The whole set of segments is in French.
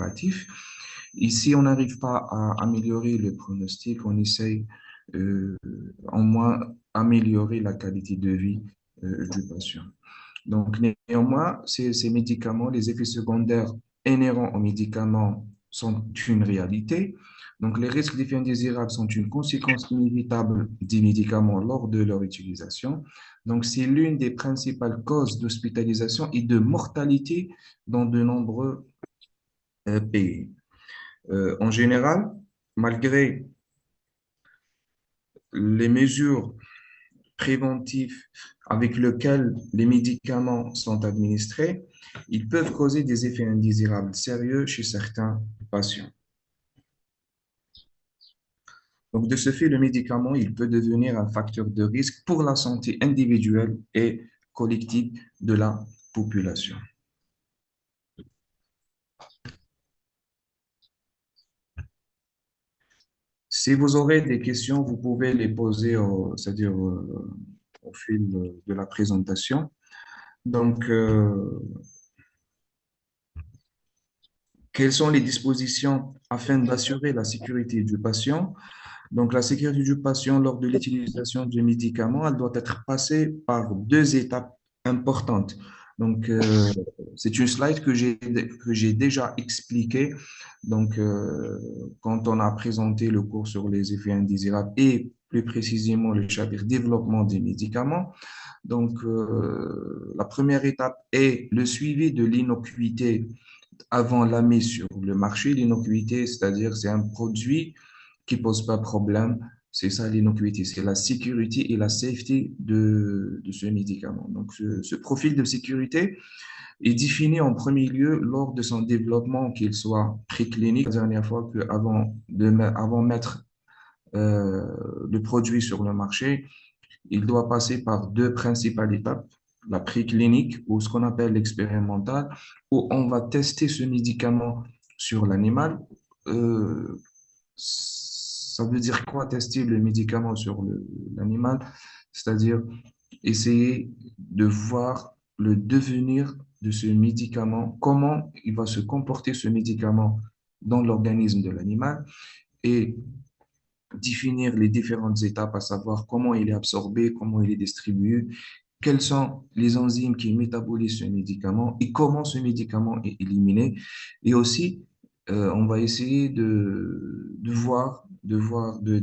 curatif. Ici, on n'arrive pas à améliorer le pronostic, on essaye euh, au moins améliorer la qualité de vie du patient. Donc, néanmoins, ces médicaments, les effets secondaires inhérents aux médicaments sont une réalité. Donc, les risques d'effets indésirables sont une conséquence inévitable des médicaments lors de leur utilisation. Donc, c'est l'une des principales causes d'hospitalisation et de mortalité dans de nombreux pays. En général, malgré les mesures préventifs avec lesquels les médicaments sont administrés, ils peuvent causer des effets indésirables sérieux chez certains patients. Donc, de ce fait, le médicament, il peut devenir un facteur de risque pour la santé individuelle et collective de la population. Si vous aurez des questions, vous pouvez les poser c'est-à-dire au fil de la présentation. Donc, quelles sont les dispositions afin d'assurer la sécurité du patient? Donc, la sécurité du patient lors de l'utilisation du médicament, elle doit être passée par deux étapes importantes. Donc, c'est une slide que j'ai déjà expliquée. Donc, quand on a présenté le cours sur les effets indésirables et plus précisément le chapitre développement des médicaments. Donc, la première étape est le suivi de l'innocuité avant la mise sur le marché. L'innocuité, c'est-à-dire c'est un produit qui pose pas problème. C'est ça l'innocuité, c'est la sécurité et la safety de ce médicament. Donc, ce profil de sécurité est défini en premier lieu lors de son développement, qu'il soit préclinique. La dernière fois avant de mettre euh, le produit sur le marché, il doit passer par deux principales étapes. La préclinique, ou ce qu'on appelle l'expérimental, où on va tester ce médicament sur l'animal. Euh, Ça veut dire quoi tester le médicament sur l'animal? C'est-à-dire essayer de voir le devenir de ce médicament, comment il va se comporter ce médicament dans l'organisme de l'animal et définir les différentes étapes, à savoir comment il est absorbé, comment il est distribué, quelles sont les enzymes qui métabolisent ce médicament et comment ce médicament est éliminé. Et aussi, on va essayer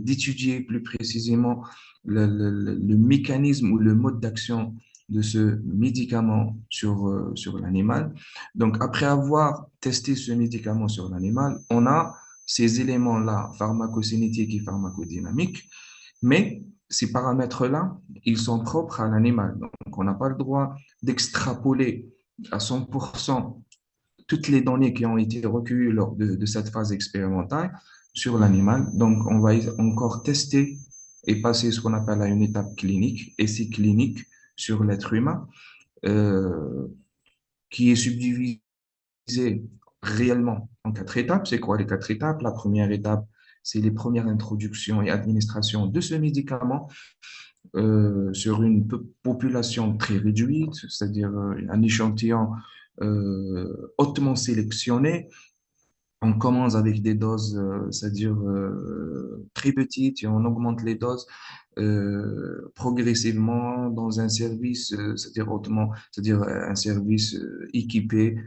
d'étudier plus précisément le mécanisme ou le mode d'action de ce médicament sur l'animal. Donc, après avoir testé ce médicament sur l'animal, on a ces éléments-là, pharmacocinétiques et pharmacodynamiques, mais ces paramètres-là, ils sont propres à l'animal. Donc, on n'a pas le droit d'extrapoler à 100% toutes les données qui ont été recueillies lors de cette phase expérimentale sur l'animal. Donc, on va encore tester et passer ce qu'on appelle à une étape clinique, essai clinique sur l'être humain, euh, qui est subdivisé réellement en quatre étapes. C'est quoi les quatre étapes? La première étape, c'est les premières introductions et administrations de ce médicament sur une population très réduite, c'est-à-dire un échantillon hautement sélectionné. On commence avec des doses, c'est-à-dire très petites, et on augmente les doses progressivement dans un service, c'est-à-dire hautement, c'est-à-dire un service équipé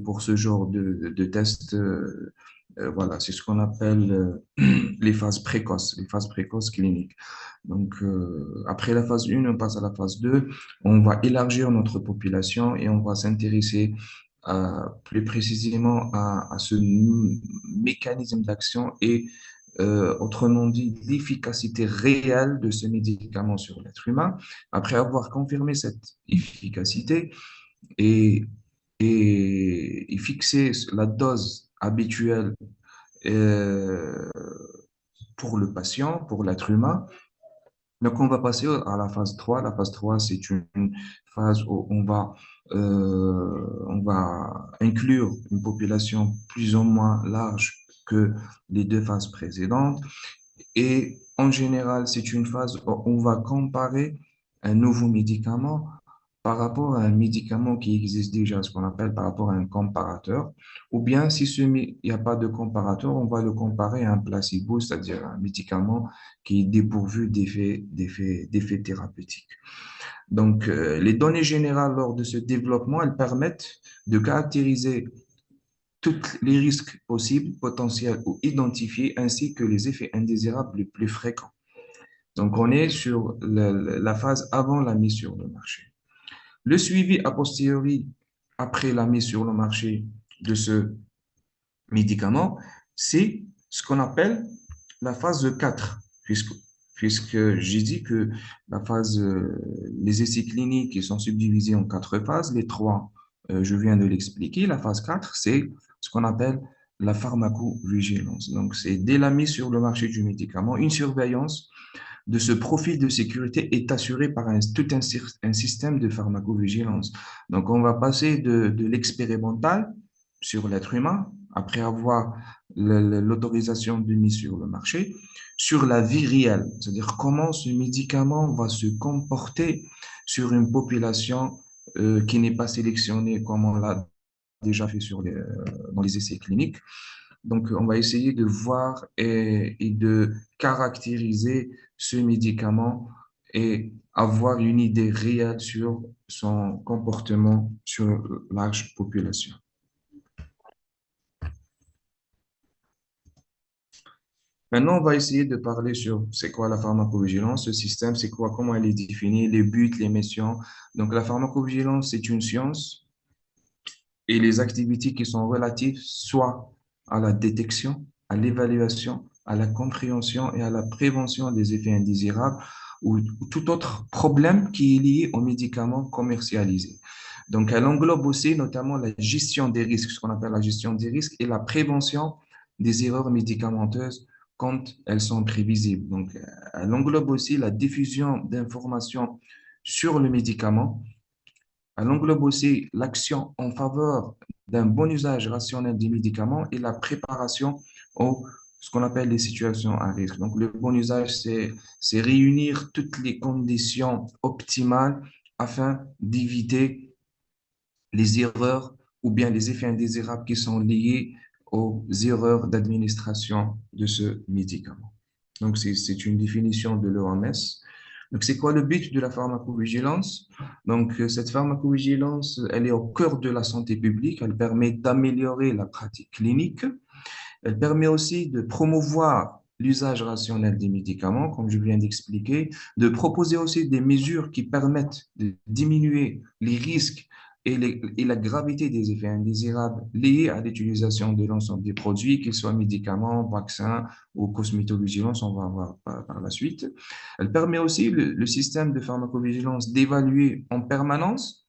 pour ce genre de tests. Voilà, c'est ce qu'on appelle les phases précoces cliniques. Donc, après la phase 1, on passe à la phase 2. On va élargir notre population et on va s'intéresser plus précisément à ce mécanisme d'action et, autrement dit, l'efficacité réelle de ce médicament sur l'être humain. Après avoir confirmé cette efficacité et, et fixé la dose habituelle euh, pour le patient, pour l'être humain, donc, on va passer à la phase 3. La phase 3, c'est une phase où on va inclure une population plus ou moins large que les deux phases précédentes. Et en général, c'est une phase où on va comparer un nouveau médicament par rapport à un médicament qui existe déjà, ce qu'on appelle par rapport à un comparateur, ou bien si il n'y a pas de comparateur, on va le comparer à un placebo, c'est-à-dire un médicament qui est dépourvu d'effets thérapeutiques. Donc, les données générales lors de ce développement, elles permettent de caractériser tous les risques possibles, potentiels ou identifiés, ainsi que les effets indésirables les plus fréquents. Donc, on est sur la phase avant la mise sur le marché. Le suivi a posteriori, après la mise sur le marché de ce médicament, c'est ce qu'on appelle la phase 4, puisque j'ai dit que les essais cliniques ils sont subdivisés en quatre phases. Les trois, je viens de l'expliquer. La phase 4, c'est ce qu'on appelle la pharmacovigilance. Donc, c'est dès la mise sur le marché du médicament, une surveillance de ce profil de sécurité est assuré par un système de pharmacovigilance. Donc, on va passer de l'expérimental sur l'être humain, après avoir l'autorisation de mise sur le marché, sur la vie réelle, c'est-à-dire comment ce médicament va se comporter sur une population qui n'est pas sélectionnée comme on l'a déjà fait dans les essais cliniques. Donc, on va essayer de voir et de caractériser ce médicament et avoir une idée réelle sur son comportement sur large population. Maintenant, on va essayer de parler sur c'est quoi la pharmacovigilance, ce système, c'est quoi, comment elle est définie, les buts, les missions. Donc, la pharmacovigilance, c'est une science et les activités qui sont relatives soit à la détection, à l'évaluation, à la compréhension et à la prévention des effets indésirables ou tout autre problème qui est lié aux médicaments commercialisés. Donc, elle englobe aussi notamment la gestion des risques, ce qu'on appelle la gestion des risques et la prévention des erreurs médicamenteuses quand elles sont prévisibles. Donc, elle englobe aussi la diffusion d'informations sur le médicament. Elle englobe aussi l'action en faveur d'un bon usage rationnel des médicaments et la préparation aux ce qu'on appelle les situations à risque. Donc, le bon usage, c'est réunir toutes les conditions optimales afin d'éviter les erreurs ou bien les effets indésirables qui sont liés aux erreurs d'administration de ce médicament. Donc, c'est une définition de l'OMS. Donc, c'est quoi le but de la pharmacovigilance? Donc, cette pharmacovigilance, elle est au cœur de la santé publique. Elle permet d'améliorer la pratique clinique. Elle permet aussi de promouvoir l'usage rationnel des médicaments, comme je viens d'expliquer, de proposer aussi des mesures qui permettent de diminuer les risques et la gravité des effets indésirables liés à l'utilisation de l'ensemble des produits, qu'ils soient médicaments, vaccins ou cosmétovigilance, on va voir par la suite. Elle permet aussi le système de pharmacovigilance d'évaluer en permanence,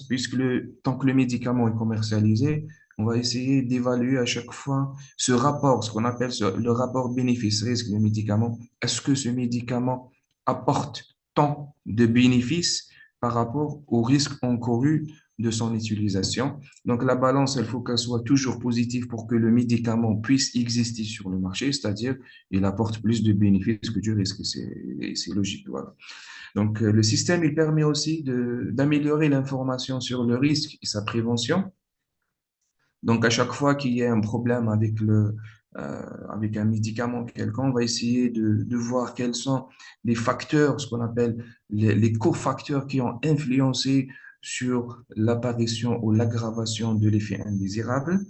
puisque tant que le médicament est commercialisé, on va essayer d'évaluer à chaque fois ce rapport, ce qu'on appelle le rapport bénéfice-risque du médicament. Est-ce que ce médicament apporte tant de bénéfices par rapport au risque encouru de son utilisation? Donc, la balance, il faut qu'elle soit toujours positive pour que le médicament puisse exister sur le marché, c'est-à-dire il apporte plus de bénéfices que du risque. C'est logique, voilà. Donc, le système, il permet aussi d'améliorer l'information sur le risque et sa prévention. Donc, à chaque fois qu'il y a un problème avec un médicament quelconque, on va essayer de voir quels sont les facteurs, ce qu'on appelle les cofacteurs qui ont influencé sur l'apparition ou l'aggravation de l'effet indésirable.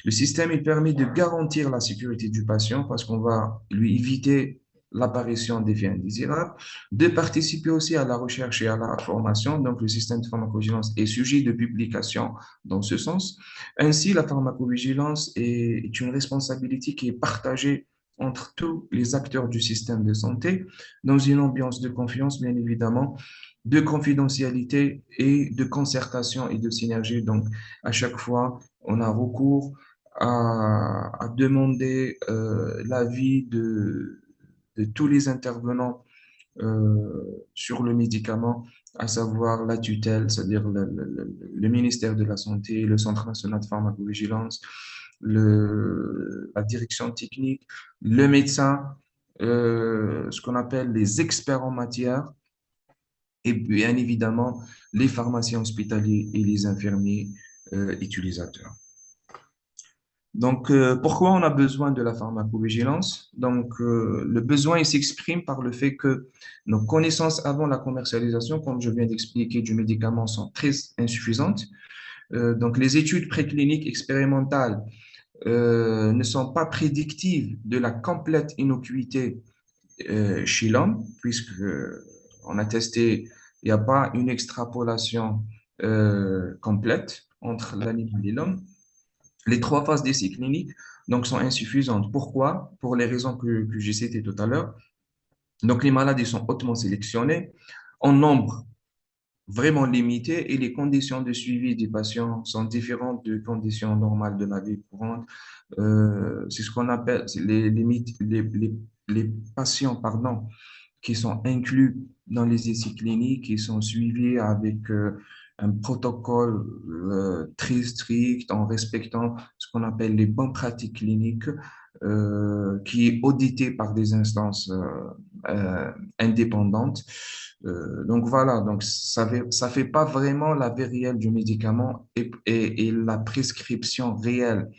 Le système, il permet de garantir la sécurité du patient parce qu'on va lui éviter l'apparition d'effets indésirables, de participer aussi à la recherche et à la formation. Donc, le système de pharmacovigilance est sujet de publication dans ce sens. Ainsi, la pharmacovigilance est une responsabilité qui est partagée entre tous les acteurs du système de santé dans une ambiance de confiance, bien évidemment, de confidentialité et de concertation et de synergie. Donc, à chaque fois, on a recours à demander l'avis de tous les intervenants sur le médicament, à savoir la tutelle, c'est-à-dire le ministère de la Santé, le Centre national de pharmacovigilance, la direction technique, le médecin, ce qu'on appelle les experts en matière et bien évidemment les pharmaciens hospitaliers et les infirmiers utilisateurs. Donc, pourquoi on a besoin de la pharmacovigilance? Donc, le besoin, il s'exprime par le fait que nos connaissances avant la commercialisation, comme je viens d'expliquer, du médicament sont très insuffisantes. Donc, les études précliniques expérimentales ne sont pas prédictives de la complète innocuité chez l'homme, puisque on a testé, il n'y a pas une extrapolation complète entre l'animal et l'homme. Les trois phases d'essai clinique donc, sont insuffisantes. Pourquoi? Pour les raisons que j'ai citées tout à l'heure. Donc, les maladies sont hautement sélectionnés en nombre vraiment limité et les conditions de suivi des patients sont différentes des conditions normales de la vie courante. C'est ce qu'on appelle les patients, pardon, qui sont inclus dans les essais cliniques, qui sont suivis avec un protocole très strict en respectant ce qu'on appelle les bonnes pratiques cliniques, qui est audité par des instances indépendantes. Donc voilà, donc ça fait pas vraiment la vie réelle du médicament et la prescription réelle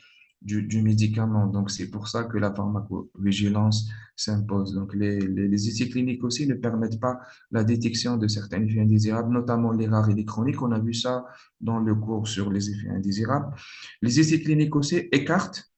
du médicament. Donc, c'est pour ça que la pharmacovigilance s'impose. Donc, les essais cliniques aussi ne permettent pas la détection de certains effets indésirables, notamment les rares et les chroniques. On a vu ça dans le cours sur les effets indésirables. Les essais cliniques aussi écartent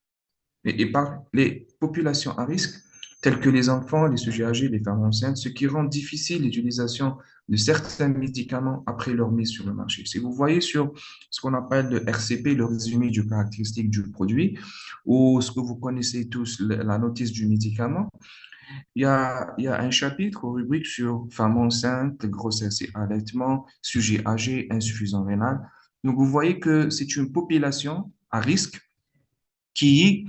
et par les populations à risque, telles que les enfants, les sujets âgés, les femmes enceintes, ce qui rend difficile l'utilisation de certains médicaments après leur mise sur le marché. Si vous voyez sur ce qu'on appelle le RCP, le résumé du caractéristique du produit, ou ce que vous connaissez tous, la notice du médicament, il y a un chapitre ou rubrique sur femmes enceintes, grossesse et allaitement, sujets âgés, insuffisant rénal. Donc, vous voyez que c'est une population à risque qui est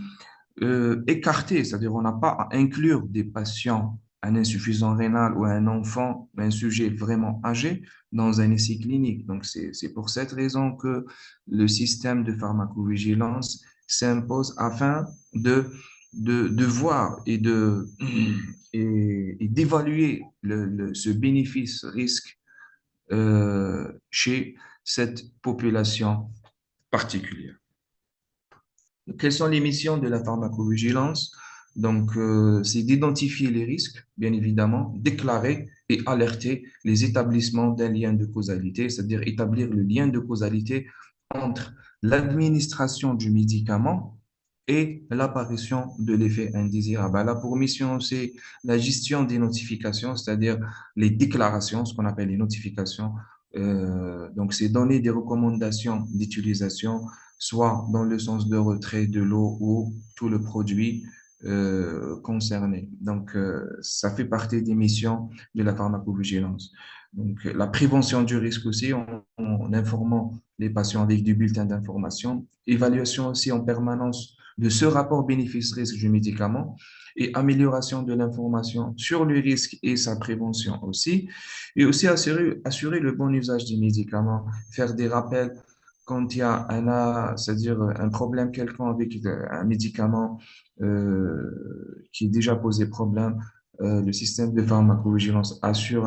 écarté, c'est-à-dire on n'a pas à inclure des patients, un insuffisant rénal ou un enfant, un sujet vraiment âgé dans un essai clinique. Donc, c'est pour cette raison que le système de pharmacovigilance s'impose afin de voir et d'évaluer ce bénéfice-risque chez cette population particulière. Quelles sont les missions de la pharmacovigilance? Donc, c'est d'identifier les risques, bien évidemment, déclarer et alerter les établissements d'un lien de causalité, c'est-à-dire établir le lien de causalité entre l'administration du médicament et l'apparition de l'effet indésirable. Elle a pour mission aussi la gestion des notifications, c'est-à-dire les déclarations, ce qu'on appelle les notifications. Donc, c'est donner des recommandations d'utilisation soit dans le sens de retrait de l'eau ou tout le produit concerné. Donc, ça fait partie des missions de la pharmacovigilance. Donc, la prévention du risque aussi en informant les patients avec du bulletin d'information, évaluation aussi en permanence de ce rapport bénéfice-risque du médicament et amélioration de l'information sur le risque et sa prévention aussi, et aussi assurer le bon usage des médicaments, faire des rappels quand il y a c'est-à-dire un problème quelconque avec un médicament qui est déjà posé problème, le système de pharmacovigilance assure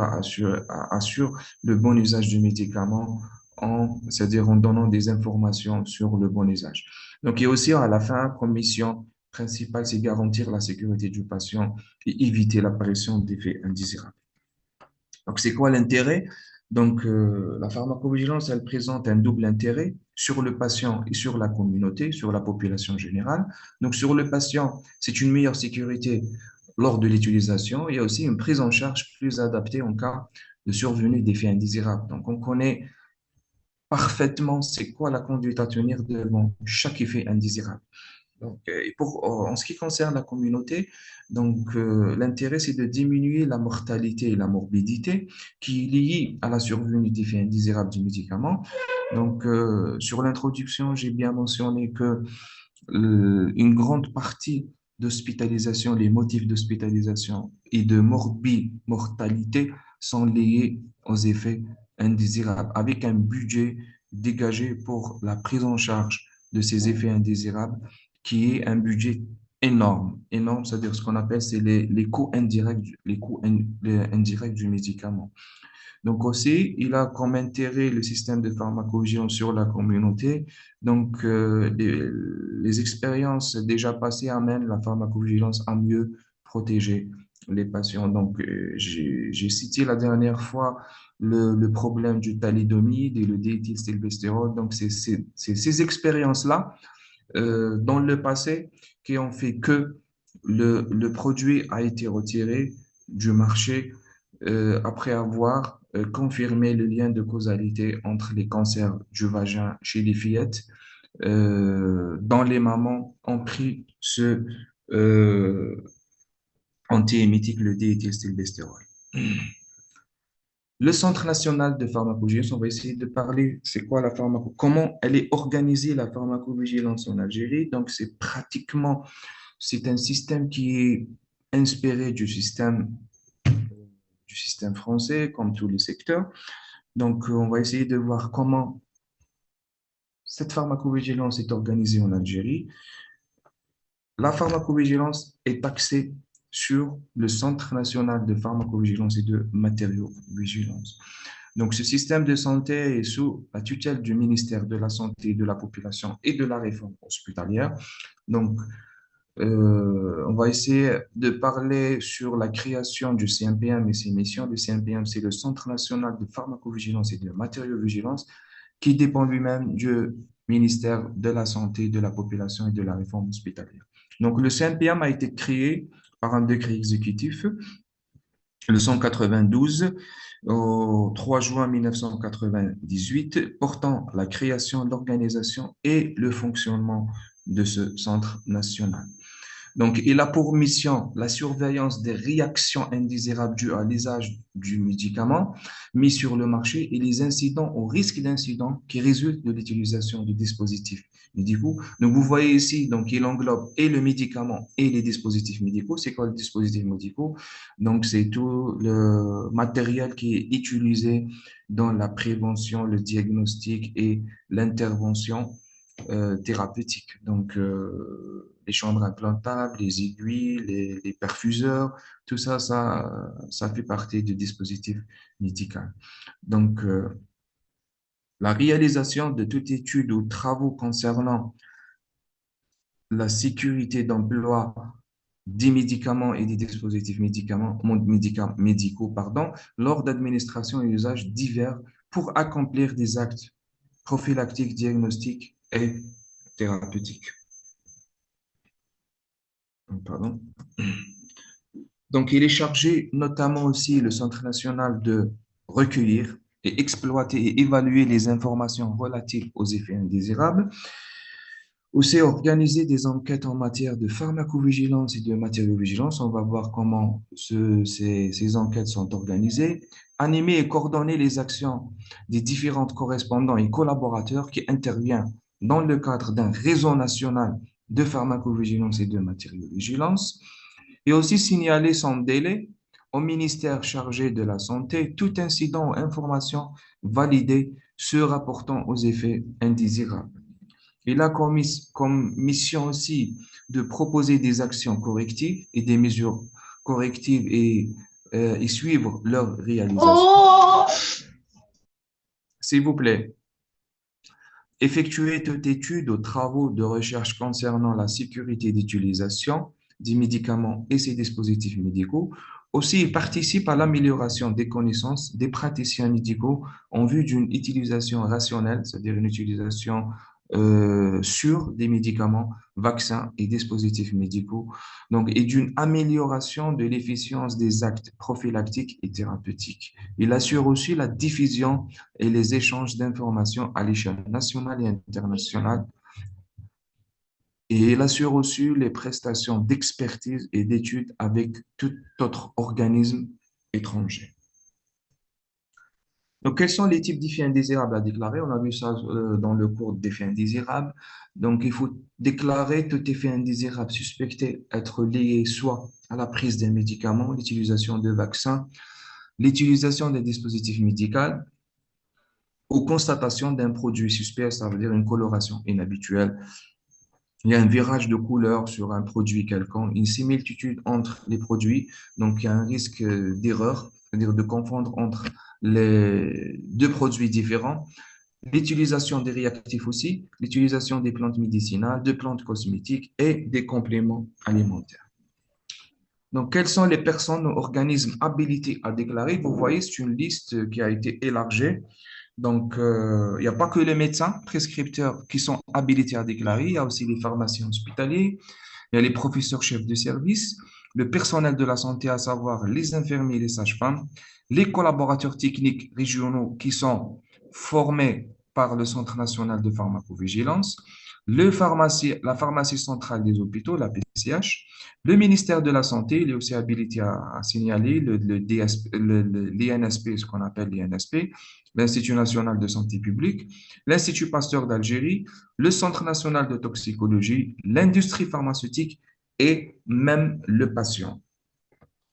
le bon usage du médicament c'est-à-dire en donnant des informations sur le bon usage. Donc, il y a aussi à la fin, comme mission principale, c'est garantir la sécurité du patient et éviter l'apparition d'effets indésirables. Donc, c'est quoi l'intérêt? Donc, la pharmacovigilance, elle présente un double intérêt sur le patient et sur la communauté, sur la population générale. Donc, sur le patient, c'est une meilleure sécurité lors de l'utilisation. Il y a aussi une prise en charge plus adaptée en cas de survenue d'effets indésirables. Donc, on connaît parfaitement c'est quoi la conduite à tenir devant chaque effet indésirable. Donc, en ce qui concerne la communauté, donc, l'intérêt, c'est de diminuer la mortalité et la morbidité qui est liée à la survenue d'effets indésirables du médicament. Donc, sur l'introduction, j'ai bien mentionné que une grande partie d'hospitalisation, les motifs d'hospitalisation et de mortalité sont liés aux effets indésirables, avec un budget dégagé pour la prise en charge de ces effets indésirables qui est un budget énorme. Énorme, c'est-à-dire ce qu'on appelle, c'est les coûts indirects, les indirects du médicament. Donc aussi, il a comme intérêt le système de pharmacovigilance sur la communauté. Donc, les expériences déjà passées amènent la pharmacovigilance à mieux protéger les patients. Donc, j'ai cité la dernière fois le problème du thalidomide et le d'éthylstilbestérol. Donc, c'est ces expériences-là dans le passé qui ont fait que le produit a été retiré du marché après avoir confirmé le lien de causalité entre les cancers du vagin chez les fillettes. Dont les mamans ont pris ce antiémétique, le d'éthylstilbestérol. Le Centre national de pharmacovigilance, on va essayer de parler, c'est quoi la comment elle est organisée la pharmacovigilance en Algérie. Donc, c'est un système qui est inspiré du système français, comme tous les secteurs. Donc, on va essayer de voir comment cette pharmacovigilance est organisée en Algérie. La pharmacovigilance est axée sur le Centre national de pharmacovigilance et de matériaux-vigilance. Donc, ce système de santé est sous la tutelle du ministère de la Santé, de la Population et de la Réforme hospitalière. Donc, on va essayer de parler sur la création du CNPM et ses missions. Le CNPM, c'est le Centre national de pharmacovigilance et de matériaux-vigilance qui dépend lui-même du ministère de la Santé, de la Population et de la Réforme hospitalière. Donc, le CNPM a été créé par un décret exécutif le 192 au 3 juin 1998 portant la création, l'organisation et le fonctionnement de ce centre national. Donc, il a pour mission la surveillance des réactions indésirables dues à l'usage du médicament mis sur le marché et les incidents ou risques d'incidents qui résultent de l'utilisation du dispositif médicaux. Donc, vous voyez ici, donc, il englobe et le médicament et les dispositifs médicaux. C'est quoi le dispositif médicaux? Donc, c'est tout le matériel qui est utilisé dans la prévention, le diagnostic et l'intervention thérapeutique. Donc, les chambres implantables, les aiguilles, les perfuseurs, tout ça, ça fait partie du dispositif médical. Donc, la réalisation de toute étude ou travaux concernant la sécurité d'emploi des médicaments et des dispositifs médicaux, pardon, lors d'administration et usages divers pour accomplir des actes prophylactiques, diagnostiques et thérapeutiques. Pardon. Donc, il est chargé notamment aussi, le Centre national, de recueillir et exploiter et évaluer les informations relatives aux effets indésirables, aussi organiser des enquêtes en matière de pharmacovigilance et de matériovigilance. On va voir comment ces enquêtes sont organisées, animer et coordonner les actions des différents correspondants et collaborateurs qui interviennent dans le cadre d'un réseau national de pharmacovigilance et de matériovigilance, et aussi signaler sans délai au ministère chargé de la Santé tout incident ou information validée se rapportant aux effets indésirables. Il a comme mission aussi de proposer des actions correctives et des mesures correctives et suivre leur réalisation. Oh! S'il vous plaît, effectuer toute étude ou travaux de recherche concernant la sécurité d'utilisation des médicaments et ces dispositifs médicaux. Aussi, il participe à l'amélioration des connaissances des praticiens médicaux en vue d'une utilisation rationnelle, c'est-à-dire une utilisation sûre des médicaments, vaccins et dispositifs médicaux, donc, et d'une amélioration de l'efficience des actes prophylactiques et thérapeutiques. Il assure aussi la diffusion et les échanges d'informations à l'échelle nationale et internationale. Et il assure aussi les prestations d'expertise et d'études avec tout autre organisme étranger. Donc, quels sont les types d'effets indésirables à déclarer? On a vu ça dans le cours d'effets indésirables. Donc, il faut déclarer tout effet indésirable suspecté être lié soit à la prise d'un médicament, l'utilisation de vaccins, l'utilisation des dispositifs médicaux, ou constatation d'un produit suspect, ça veut dire une coloration inhabituelle. Il y a un virage de couleur sur un produit quelconque, une similitude entre les produits, donc il y a un risque d'erreur c'est-à-dire de confondre entre les deux produits différents, l'utilisation des réactifs aussi, l'utilisation des plantes médicinales, de plantes cosmétiques et des compléments alimentaires. Donc, quelles sont les personnes ou organismes habilités à déclarer? Vous voyez, c'est une liste qui a été élargie. Donc, il n'y a pas que les médecins prescripteurs qui sont habilités à déclarer, il y a aussi les pharmaciens hospitaliers, il y a les professeurs chefs de service, le personnel de la santé, à savoir les infirmiers et les sages-femmes, les collaborateurs techniques régionaux qui sont formés par le Centre national de pharmacovigilance, la pharmacie centrale des hôpitaux, la PCH, le ministère de la Santé, il est aussi habilité à signaler l'INSP, ce qu'on appelle l'INSP, l'Institut national de santé publique, l'Institut Pasteur d'Algérie, le Centre national de toxicologie, l'industrie pharmaceutique et même le patient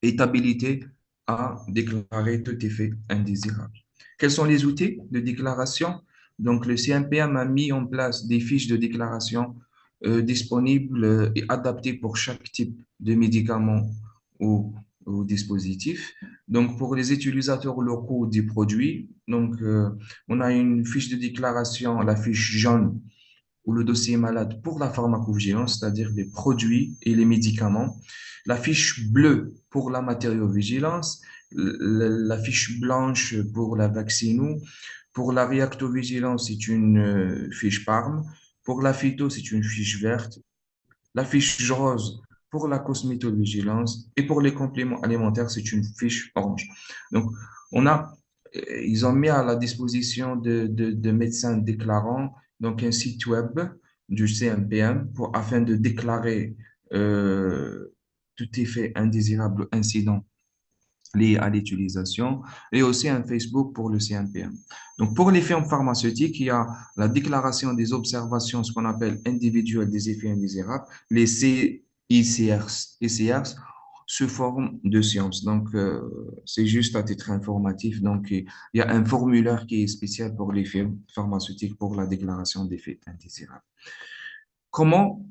est habilité à déclarer tout effet indésirable. Quels sont les outils de déclaration? Donc, le CNPM a mis en place des fiches de déclaration disponibles et adaptées pour chaque type de médicament ou, ou dispositif. Donc, pour les utilisateurs locaux des produits, donc, on a une fiche de déclaration, la fiche jaune ou le dossier malade pour la pharmacovigilance, c'est-à-dire les produits et les médicaments. La fiche bleue pour la matériovigilance, la fiche blanche pour la vaccino. Pour la réactovigilance, c'est une fiche PARM. Pour la phyto, c'est une fiche verte. La fiche rose pour la cosmétovigilance. Et pour les compléments alimentaires, c'est une fiche orange. Donc, on a, ils ont mis à la disposition de médecins déclarants donc un site web du CMPM afin de déclarer tout effet indésirable incident lié à l'utilisation et aussi un Facebook pour le CNPM. Donc, pour les firmes pharmaceutiques, il y a la déclaration des observations, ce qu'on appelle individuelles des effets indésirables, les CICRs, ICRs, sous forme de science. Donc, c'est juste à titre informatif. Donc, il y a un formulaire qui est spécial pour les firmes pharmaceutiques pour la déclaration d'effets indésirables. Comment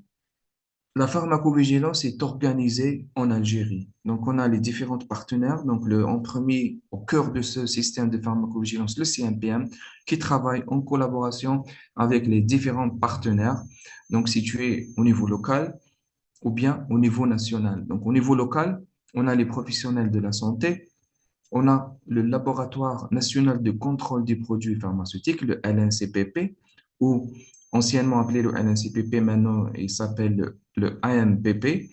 la pharmacovigilance est organisée en Algérie. Donc, on a les différents partenaires. Donc, en premier, au cœur de ce système de pharmacovigilance, le CNPM, qui travaille en collaboration avec les différents partenaires, donc situés au niveau local ou bien au niveau national. Donc, au niveau local, on a les professionnels de la santé, on a le laboratoire national de contrôle des produits pharmaceutiques, le LNCPP, ou anciennement appelé le LNCPP, maintenant il s'appelle le AMPP.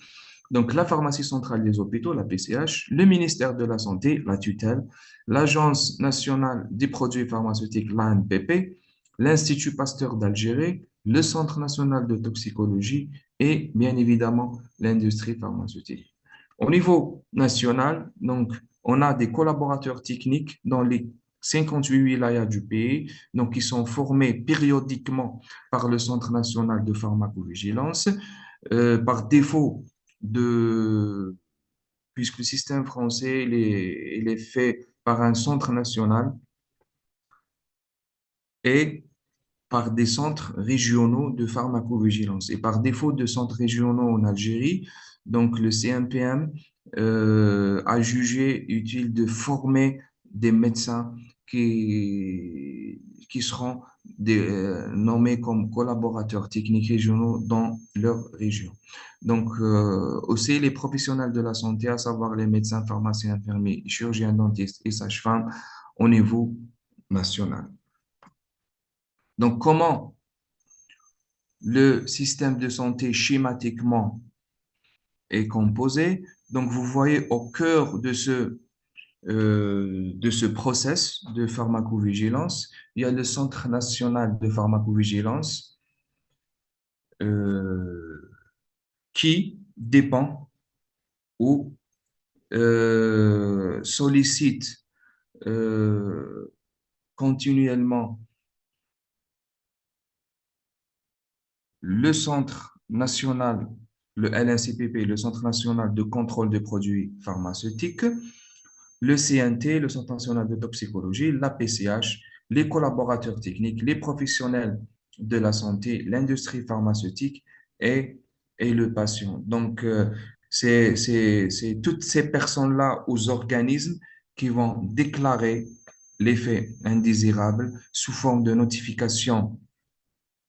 Donc, la pharmacie centrale des hôpitaux, la PCH, le ministère de la Santé, la tutelle, l'Agence nationale des produits pharmaceutiques, l'ANPP, l'Institut Pasteur d'Algérie, le Centre national de toxicologie et bien évidemment l'industrie pharmaceutique. Au niveau national, donc, on a des collaborateurs techniques dans les 58 wilayas du pays, donc qui sont formés périodiquement par le Centre national de pharmacovigilance. Par défaut de, puisque le système français il est fait par un centre national et par des centres régionaux de pharmacovigilance. Et par défaut de centres régionaux en Algérie, donc le CNPM a jugé utile de former des médecins qui seront nommés comme collaborateurs techniques régionaux dans leur région. Donc, aussi les professionnels de la santé, à savoir les médecins, pharmaciens, infirmiers, chirurgiens, dentistes et sages-femmes au niveau national. Donc, comment le système de santé schématiquement est composé? Donc, vous voyez au cœur de ce process de pharmacovigilance, il y a le Centre national de pharmacovigilance euh, qui dépend ou sollicite euh, continuellement le Centre national, le LNCPP, le Centre national de contrôle des produits pharmaceutiques, le CNT, le Centre national de toxicologie, la PCH, les collaborateurs techniques, les professionnels de la santé, l'industrie pharmaceutique et, et le patient. Donc, c'est toutes ces personnes-là aux organismes qui vont déclarer l'effet indésirable sous forme de notification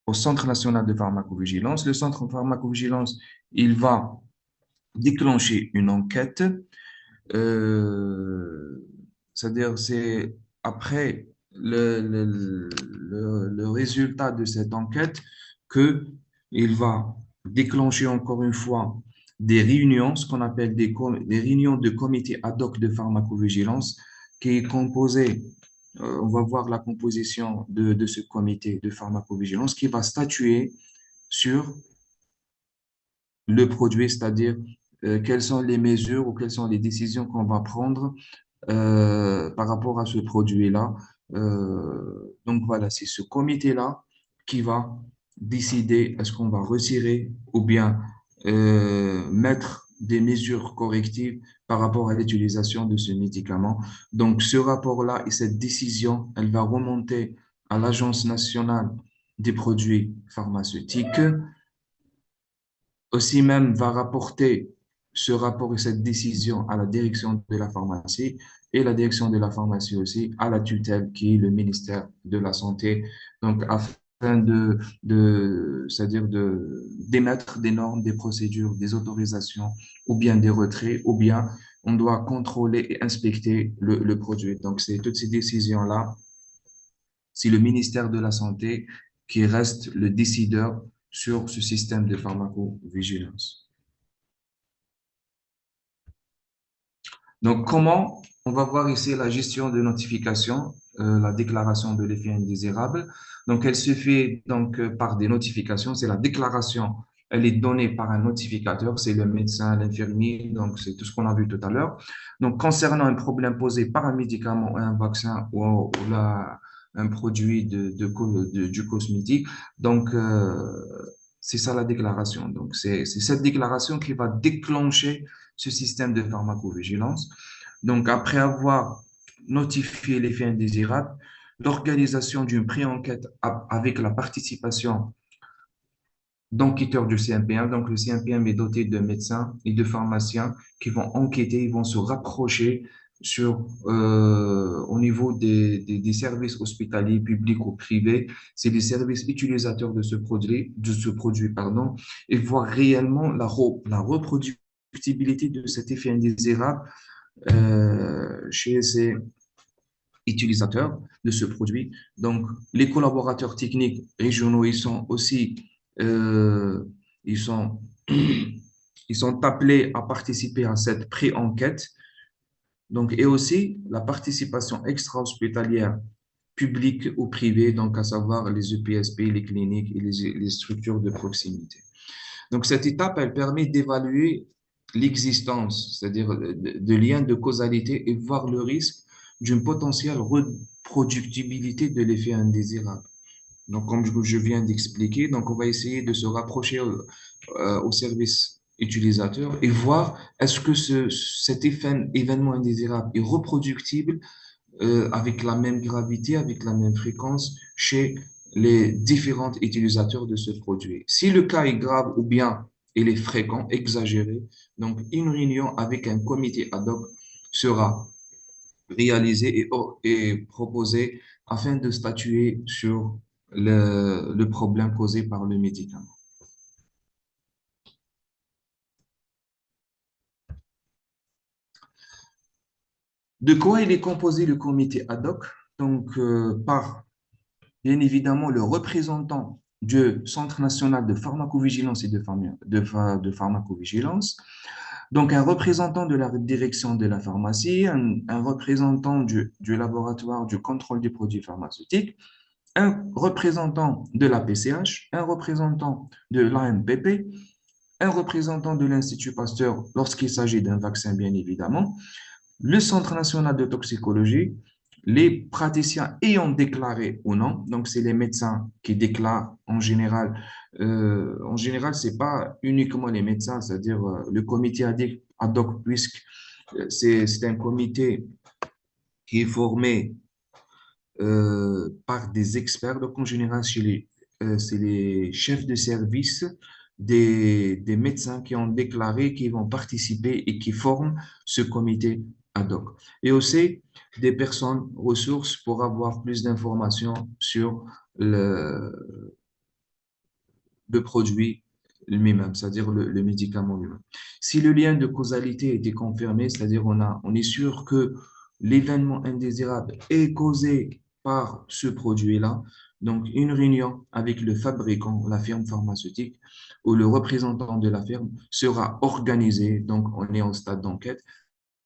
au Centre national de pharmacovigilance. Le Centre de pharmacovigilance, il va déclencher une enquête. Euh, C'est-à-dire, c'est après le résultat de cette enquête que il va déclencher encore une fois des réunions, ce qu'on appelle des réunions de comité ad hoc de pharmacovigilance, qui est composé, on va voir la composition de ce comité de pharmacovigilance qui va statuer sur le produit, c'est-à-dire quelles sont les mesures ou quelles sont les décisions qu'on va prendre par rapport à ce produit-là. Donc voilà, c'est ce comité-là qui va décider est-ce qu'on va retirer ou bien mettre des mesures correctives par rapport à l'utilisation de ce médicament. Donc ce rapport-là et cette décision, elle va remonter à l'Agence nationale des produits pharmaceutiques, aussi même va rapporter ce rapport et cette décision à la direction de la pharmacie et la direction de la pharmacie aussi à la tutelle qui est le ministère de la Santé. Donc, afin c'est-à-dire d'émettre des normes, des procédures, des autorisations ou bien des retraits ou bien on doit contrôler et inspecter le produit. Donc, c'est toutes ces décisions-là, c'est le ministère de la Santé qui reste le décideur sur ce système de pharmacovigilance. Donc, comment on va voir ici la gestion de notification, la déclaration de l'effet indésirable. Donc, elle se fait donc par des notifications. C'est la déclaration. Elle est donnée par un notificateur, c'est le médecin, l'infirmier, donc c'est tout ce qu'on a vu tout à l'heure. Donc, concernant un problème posé par un médicament, un vaccin un produit du cosmétique, donc c'est ça la déclaration. Donc, c'est cette déclaration qui va déclencher ce système de pharmacovigilance. Donc, après avoir notifié l'effet indésirable, l'organisation d'une pré-enquête avec la participation d'enquêteurs du CNPM. Donc, le CNPM est doté de médecins et de pharmaciens qui vont enquêter, ils vont se rapprocher au niveau des services hospitaliers, publics ou privés. C'est les services utilisateurs de ce produit, pardon, et voir réellement la reproductibilité de cet effet indésirable chez ces utilisateurs de ce produit. Donc, les collaborateurs techniques régionaux, ils sont aussi, euh, ils sont, ils sont appelés à participer à cette pré-enquête. Donc, et aussi la participation extra-hospitalière publique ou privée, donc à savoir les EPSP, les cliniques et les structures de proximité. Donc, cette étape, elle permet d'évaluer l'existence, c'est-à-dire de liens de causalité et voir le risque d'une potentielle reproductibilité de l'effet indésirable. Donc, comme je viens d'expliquer, donc on va essayer de se rapprocher au service utilisateur et voir est-ce que cet événement indésirable est reproductible avec la même gravité, avec la même fréquence chez les différents utilisateurs de ce produit. Si le cas est grave ou bien il est fréquent, exagéré, donc une réunion avec un comité ad hoc sera réalisée et proposée afin de statuer sur le problème causé par le médicament. De quoi il est composé le comité ad hoc? Donc, par bien évidemment le représentant du Centre national de pharmacovigilance et de pharmacovigilance, donc un représentant de la direction de la pharmacie, un représentant du laboratoire du contrôle des produits pharmaceutiques, un représentant de la PCH, un représentant de l'AMPP, un représentant de l'Institut Pasteur lorsqu'il s'agit d'un vaccin, bien évidemment, le Centre national de toxicologie, les praticiens ayant déclaré ou non, donc c'est les médecins qui déclarent en général. En général, c'est pas uniquement les médecins, c'est-à-dire le comité ad hoc, puisque c'est un comité qui est formé par des experts. Donc en général, c'est les chefs de service des médecins qui ont déclaré, qui vont participer et qui forment ce comité ad hoc. Et aussi des personnes ressources pour avoir plus d'informations sur le, le produit lui-même, c'est-à-dire le médicament lui-même. Si le lien de causalité était confirmé, c'est-à-dire on est sûr que l'événement indésirable est causé par ce produit-là, donc une réunion avec le fabricant, la firme pharmaceutique ou le représentant de la firme sera organisée, donc on est en stade d'enquête,